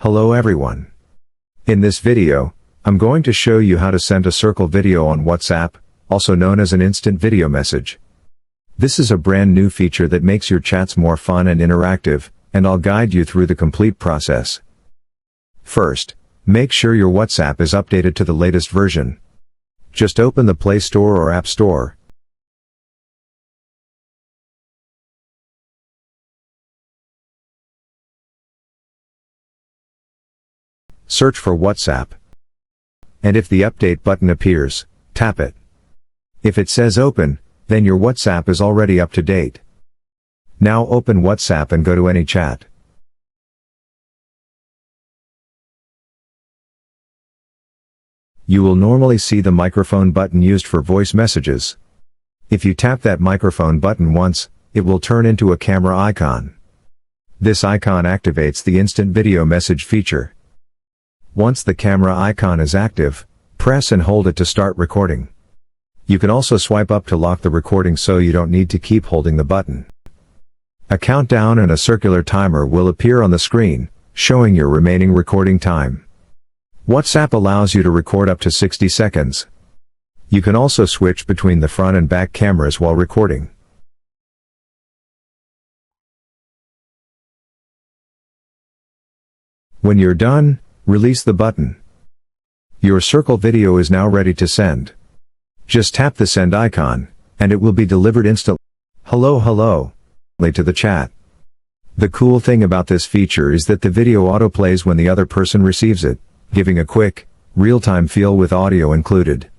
Hello everyone. In this video, I'm going to show you how to send a circle video on WhatsApp, also known as an instant video message. This is a brand new feature that makes your chats more fun and interactive, and I'll guide you through the complete process. First, make sure your WhatsApp is updated to the latest version. Just open the Play Store or App Store. Search for WhatsApp. And if the update button appears, tap it. If it says open, then your WhatsApp is already up to date. Now open WhatsApp and go to any chat. You will normally see the microphone button used for voice messages. If you tap that microphone button once, it will turn into a camera icon. This icon activates the instant video message feature. Once the camera icon is active, press and hold it to start recording. You can also swipe up to lock the recording so you don't need to keep holding the button. A countdown and a circular timer will appear on the screen, showing your remaining recording time. WhatsApp allows you to record up to 60 seconds. You can also switch between the front and back cameras while recording. When you're done, release the button. Your circle video is now ready to send. Just tap the send icon, and it will be delivered instantly. Hello to the chat. The cool thing about this feature is that the video autoplays when the other person receives it, giving a quick, real-time feel with audio included.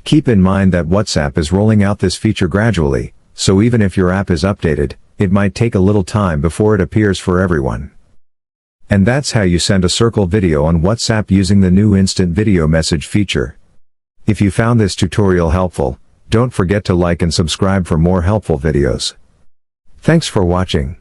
Keep in mind that WhatsApp is rolling out this feature gradually, so even if your app is updated, it might take a little time before it appears for everyone. And that's how you send a circle video on WhatsApp using the new instant video message feature. If you found this tutorial helpful, don't forget to like and subscribe for more helpful videos. Thanks for watching.